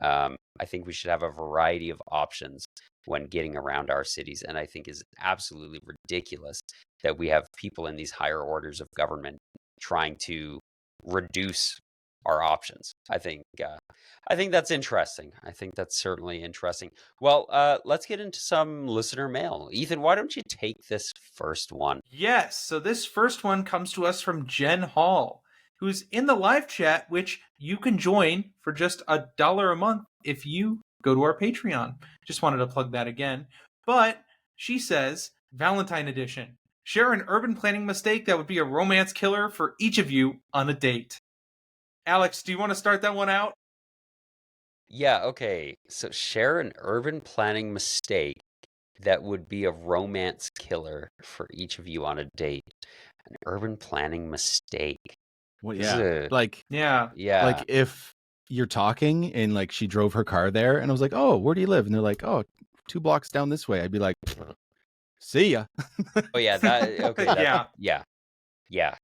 I think we should have a variety of options when getting around our cities, and I think is absolutely ridiculous that we have people in these higher orders of government trying to reduce our options. I think that's interesting. I think that's certainly interesting. Well, let's get into some listener mail. Ethan, why don't you take this first one? Yes. So this first one comes to us from Jen Hall, who's in the live chat, which you can join for just $1 a month if you go to our Patreon. Just wanted to plug that again. But she says, Valentine edition. Share an urban planning mistake that would be a romance killer for each of you on a date. Alex, do you want to start that one out? Yeah, okay. So share an urban planning mistake that would be a romance killer for each of you on a date. An urban planning mistake. Well, yeah. Like if you're talking and like she drove her car there and I was like, oh, where do you live? And they're like, oh, 2 blocks down this way. I'd be like, see ya. Oh yeah,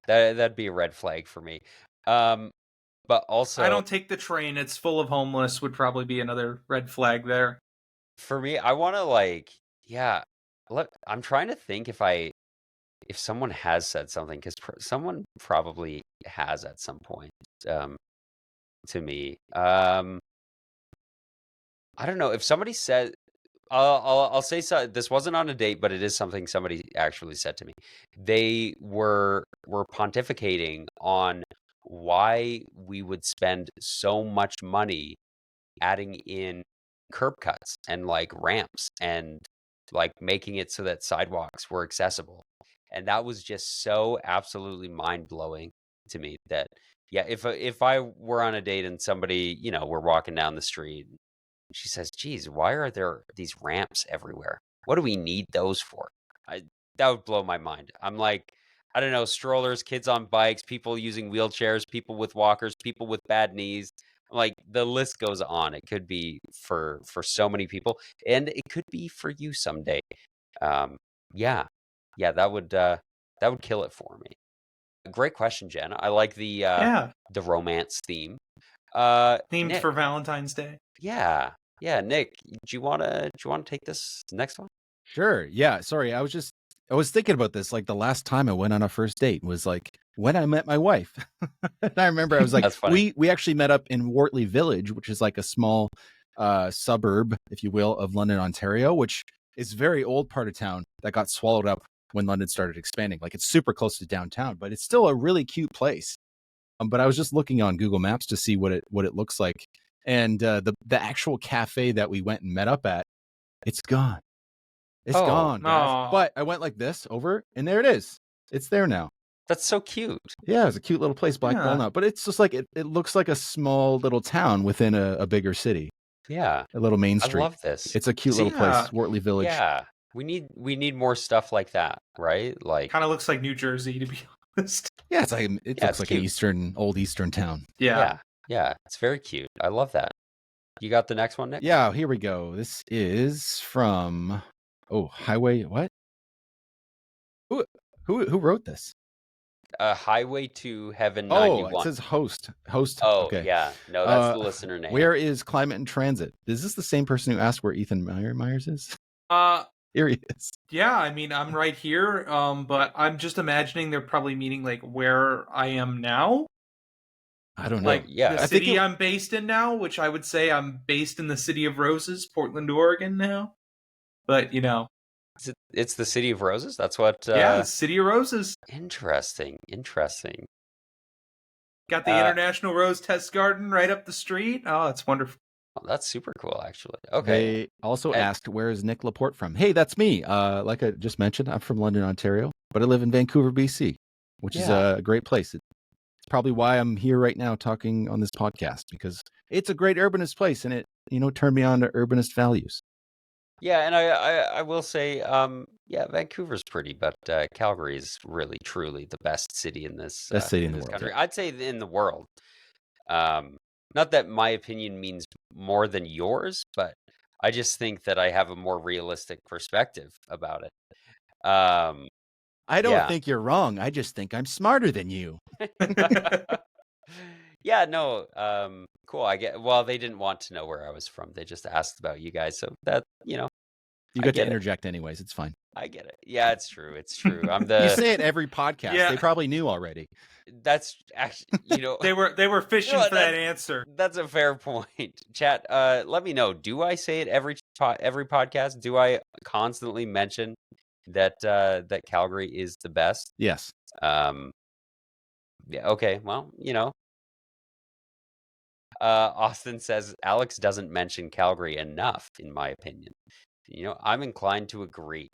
that'd be a red flag for me. But also, I don't take the train. It's full of homeless would probably be another red flag there. For me, I want to I'm trying to think if someone has said something, because someone probably has at some point to me. I don't know if somebody said. I'll say so. This wasn't on a date, but it is something somebody actually said to me. They were pontificating on why we would spend so much money adding in curb cuts and like ramps and like making it so that sidewalks were accessible. And that was just so absolutely mind-blowing to me that, yeah, if I were on a date and somebody, we're walking down the street, she says, geez, why are there these ramps everywhere? What do we need those for? That would blow my mind. I'm like, I don't know, strollers, kids on bikes, people using wheelchairs, people with walkers, people with bad knees. Like the list goes on. It could be for so many people, and it could be for you someday. Yeah, that would kill it for me. Great question, Jen. I like the romance theme. Themed Nick, for Valentine's Day. Yeah, Nick, do you want to take this next one? Sure. Yeah. Sorry, I was thinking about this. Like the last time I went on a first date was like when I met my wife. And I remember I was like, we actually met up in Wortley Village, which is like a small suburb, if you will, of London, Ontario, which is a very old part of town that got swallowed up when London started expanding. Like it's super close to downtown, but it's still a really cute place. But I was just looking on Google Maps to see what it looks like, and the actual cafe that we went and met up at, it's gone. It's gone, guys. Aw. But I went like this over, and there it is. It's there now. That's so cute. Yeah, it's a cute little place, Black Yeah. Walnut. But it's just like it looks like a small little town within a bigger city. Yeah. A little main I street. love this. It's a cute little place, Wortley Village. Yeah. We need more stuff like that, right? Like Kind of looks like New Jersey, to be honest. Yeah, it's like it looks like cute. an old Eastern town. Yeah. Yeah. It's very cute. I love that. You got the next one, Nick? Yeah, here we go. This is from Highway what? Who wrote this? Highway to Heaven 91. Oh, it says host. Oh, okay. yeah. No, that's the listener name. Where is Climate and Transit? Is this the same person who asked where Ethan Myers is? Here he is. Yeah, I mean, I'm right here, but I'm just imagining they're probably meaning like where I am now. I don't know. Like yeah, the I think city I'm based in now, which I would say I'm based in the city of Roses, Portland, Oregon now. But it's the City of Roses. That's what. the city of Roses. Interesting. Got the International Rose Test Garden right up the street. Oh, it's wonderful. Oh, that's super cool, actually. Okay. They also asked, where is Nick Laporte from? Hey, that's me. Like I just mentioned, I'm from London, Ontario, but I live in Vancouver, BC, which is a great place. It's probably why I'm here right now talking on this podcast, because it's a great urbanist place, and it turned me on to urbanist values. Yeah, and I will say, Vancouver's pretty, but Calgary is really, truly the best city in this city in the this world, country. yeah. I'd say in the world. Not that my opinion means more than yours, but I just think that I have a more realistic perspective about it. I don't think you're wrong. I just think I'm smarter than you. Yeah, no, cool. I get. Well, they didn't want to know where I was from. They just asked about you guys, so that you got to interject anyways. It's fine. I get it. Yeah, it's true. I'm You say it every podcast. Yeah. They probably knew already. That's actually, they were fishing for that answer. That's a fair point. Chat, let me know. Do I say it every podcast? Do I constantly mention that that Calgary is the best? Yes. Yeah. Okay. Well, Austin says Alex doesn't mention Calgary enough, in my opinion. I'm inclined to agree.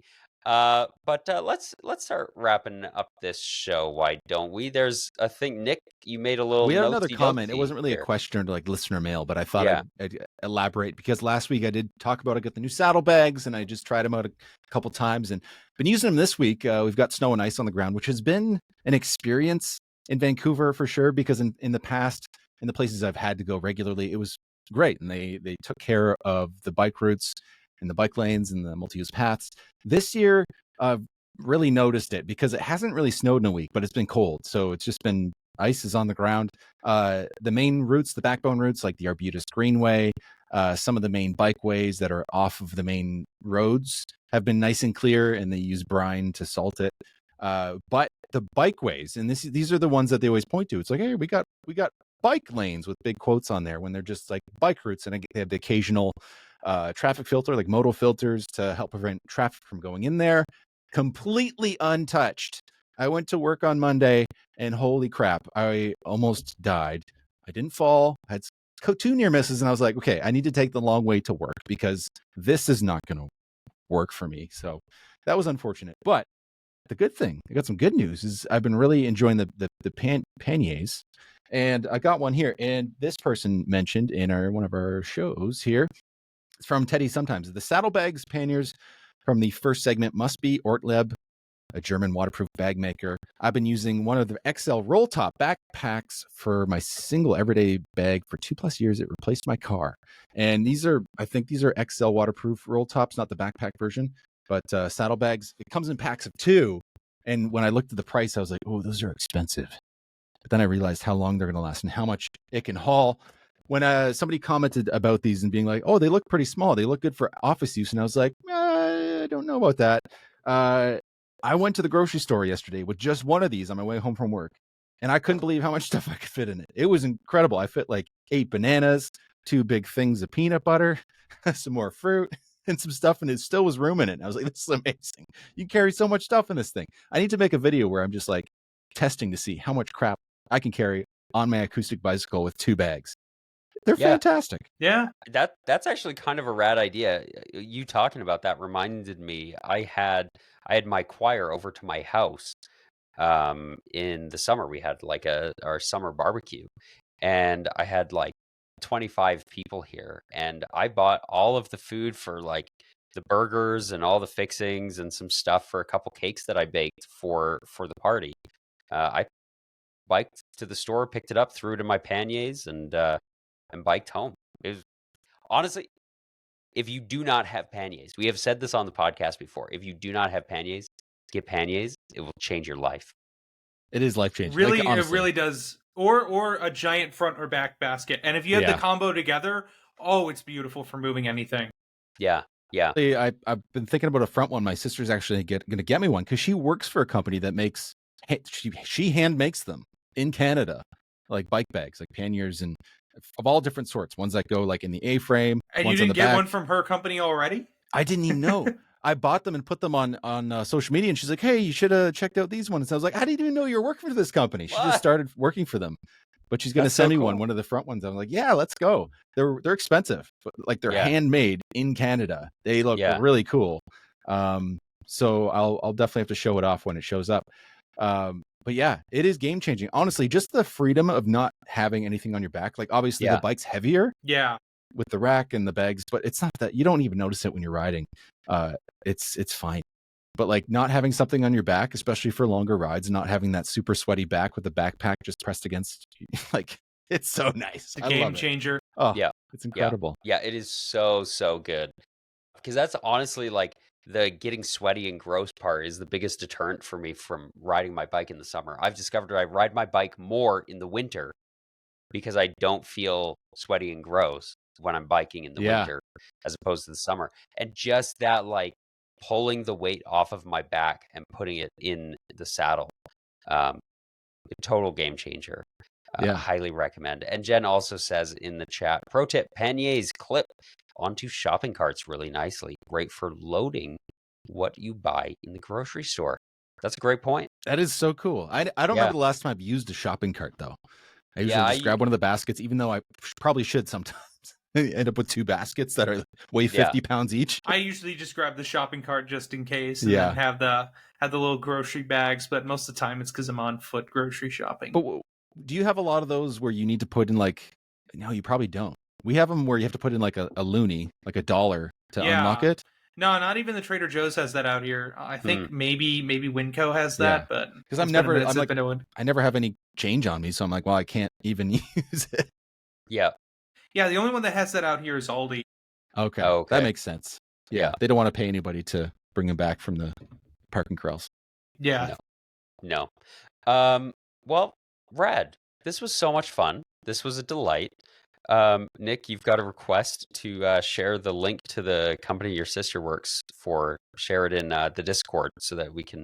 But let's start wrapping up this show. Why don't we? There's a thing, Nick. You made a little. We had another comment. It note-y wasn't really here. a question or like listener mail, but I thought Yeah. I'd elaborate, because last week I did talk about I got the new saddlebags, and I just tried them out a couple times and been using them this week. We've got snow and ice on the ground, which has been an experience in Vancouver for sure, because in the past, in the places I've had to go regularly, it was great, and they took care of the bike routes and the bike lanes and the multi-use paths. This year, I've really noticed it because it hasn't really snowed in a week, but it's been cold. So it's just been ice is on the ground. The main routes, the backbone routes, like the Arbutus Greenway, some of the main bikeways that are off of the main roads have been nice and clear, and they use brine to salt it. But the bikeways, and these are the ones that they always point to. It's like, hey, we got bike lanes with big quotes on there, when they're just like bike routes, and they have the occasional traffic filter, like modal filters, to help prevent traffic from going in there. Completely untouched. I went to work on Monday, and holy crap, I almost died. I didn't fall. I had 2 near misses, and I was like, okay, I need to take the long way to work, because this is not going to work for me. So that was unfortunate. But the good thing, I got some good news, is I've been really enjoying the panniers. And I got one here, and this person mentioned in one of our shows here, it's from Teddy Sometimes. The saddlebags panniers from the first segment must be Ortleb, a German waterproof bag maker. I've been using one of the XL roll top backpacks for my single everyday bag for 2+ years. It replaced my car. And I think these are XL waterproof roll tops, not the backpack version, but saddlebags. It comes in packs of 2. And when I looked at the price, I was like, oh, those are expensive. But then I realized how long they're going to last and how much it can haul. When somebody commented about these and being like, oh, they look pretty small, they look good for office use. And I was like, I don't know about that. I went to the grocery store yesterday with just one of these on my way home from work, and I couldn't believe how much stuff I could fit in it. It was incredible. I fit like 8 bananas, 2 big things of peanut butter, some more fruit. and some stuff, and it still was room in it. And I was like, this is amazing. You carry so much stuff in this thing. I need to make a video where I'm just like testing to see how much crap I can carry on my acoustic bicycle with 2 bags. They're fantastic. Yeah. That's actually kind of a rad idea. You talking about that reminded me. I had my choir over to my house in the summer. We had like our summer barbecue, and I had like 25 people here, and I bought all of the food for like the burgers and all the fixings and some stuff for a couple cakes that I baked for the party. I biked to the store, picked it up, threw it in my panniers, and biked home. It was honestly, if you do not have panniers, we have said this on the podcast before. If you do not have panniers, get panniers. It will change your life. It is life changing. Really, like, it really does. Or a giant front or back basket. And if you have the combo together, oh, it's beautiful for moving anything. Yeah. Yeah. I've been thinking about a front one. My sister's actually going to get me one because she works for a company that makes, she hand makes them in Canada, like bike bags, like panniers and of all different sorts. Ones that go like in the A-frame. And you didn't get one from her company already? I didn't even know. I bought them and put them on social media, and she's like, "Hey, you should have checked out these ones." And I was like, "How did you even know you're working for this company?" She just started working for them, but she's going to send me one of the front ones. I'm like, "Yeah, let's go." They're expensive, but like they're handmade in Canada. They look really cool. So I'll definitely have to show it off when it shows up. But yeah, it is game changing. Honestly, just the freedom of not having anything on your back. Like obviously the bike's heavier. Yeah. With the rack and the bags, but it's not that you don't even notice it when you're riding. It's fine. But like not having something on your back, especially for longer rides, not having that super sweaty back with the backpack just pressed against you, like it's so nice. It's a game changer. Oh yeah, it's incredible. Yeah, it is so good. Because that's honestly like the getting sweaty and gross part is the biggest deterrent for me from riding my bike in the summer. I've discovered I ride my bike more in the winter because I don't feel sweaty and gross when I'm biking in the winter as opposed to the summer. And just that like pulling the weight off of my back and putting it in the saddle, a total game changer. Highly recommend. And Jen also says in the chat, pro tip, panniers clip onto shopping carts really nicely. Great for loading what you buy in the grocery store. That's a great point. That is so cool. I don't remember the last time I've used a shopping cart though. I usually just grab one of the baskets, even though I probably should sometimes. End up with 2 baskets that weigh 50 pounds each. I usually just grab the shopping cart just in case, and then have the little grocery bags. But most of the time, it's because I'm on foot grocery shopping. But do you have a lot of those where you need to put in like? No, you probably don't. We have them where you have to put in like a loonie, like $1 to unlock it. No, not even the Trader Joe's has that out here. I think maybe Winco has that, but because I never have any change on me, so I'm like, well, I can't even use it. Yeah, the only one that has that out here is Aldi. Okay. That makes sense. Yeah, they don't want to pay anybody to bring them back from the parking corrals. Yeah. No. Well, Rad, this was so much fun. This was a delight. Nick, you've got a request to share the link to the company your sister works for. Share it in the Discord so that we can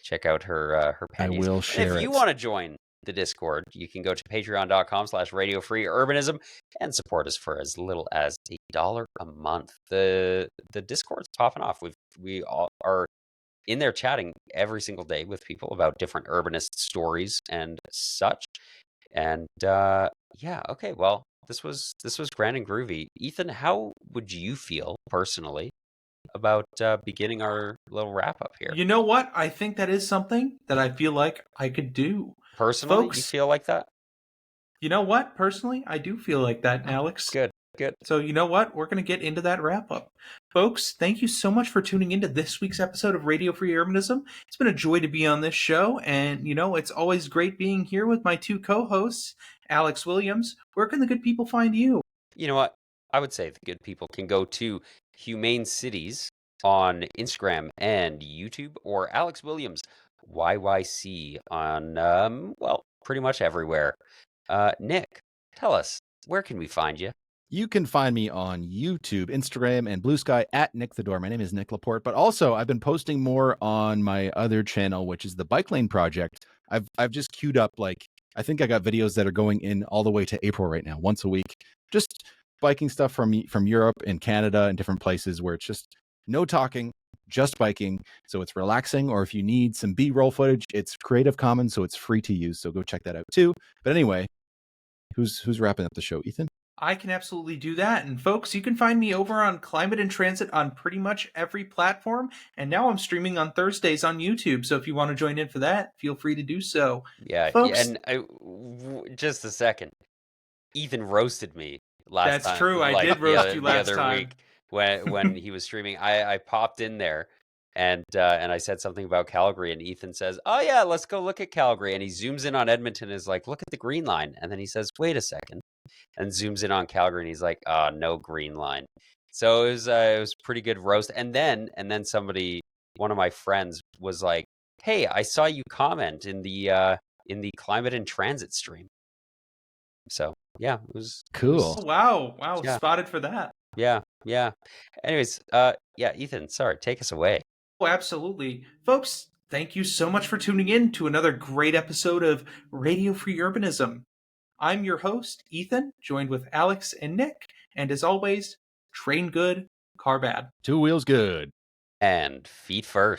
check out her panties. I will share it. If you want to join the Discord, you can go to patreon.com/radiofreeurbanism and support us for as little as $1 a month. The Discord's popping off. We all are in there chatting every single day with people about different urbanist stories and such. And okay, well, this was grand and groovy. Ethan, how would you feel personally about beginning our little wrap up here? You know what? I think that is something that I feel like I could do. Personally, Folks, you feel like that? You know what? Personally, I do feel like that, Alex. Good. So you know what? We're going to get into that wrap up. Folks, thank you so much for tuning into this week's episode of Radio Free Urbanism. It's been a joy to be on this show, and it's always great being here with my 2 co-hosts, Alex Williams. Where can the good people find you? You know what? I would say the good people can go to Humane Cities on Instagram and YouTube, or Alex Williams YYC on pretty much everywhere. Nick, tell us, where can we find you? You can find me on YouTube, Instagram, and Blue Sky at Nick the Door. My name is Nick Laporte, but also I've been posting more on my other channel, which is the Bike Lane Project. I've just queued up, like, I think I got videos that are going in all the way to April right now, once a week. Just biking stuff from Europe and Canada and different places where it's just no talking, just biking. So it's relaxing. Or if you need some B-roll footage, it's Creative Commons, so it's free to use. So go check that out too. But anyway, who's wrapping up the show? Ethan? I can absolutely do that. And folks, you can find me over on Climate and Transit on pretty much every platform. And now I'm streaming on Thursdays on YouTube. So if you want to join in for that, feel free to do so. Yeah, Folks, and just a second. Ethan roasted me last that's time. true. I like did roast you last time. week when he was streaming. I popped in there and I said something about Calgary, and Ethan says, "Oh yeah, let's go look at Calgary." And he zooms in on Edmonton and is like, "Look at the green line." And then he says, "Wait a second," and zooms in on Calgary and he's like, "Oh, no green line." So it was pretty good roast. And then somebody, one of my friends, was like, "Hey, I saw you comment in the Climate and Transit stream." So yeah, it was Cool. Oh, wow. Yeah. Spotted for that. Yeah. Anyways, yeah, Ethan, sorry, take us away. Oh, absolutely. Folks, thank you so much for tuning in to another great episode of Radio Free Urbanism. I'm your host, Ethan, joined with Alex and Nick. And as always, train good, car bad. 2 wheels good. And feet first.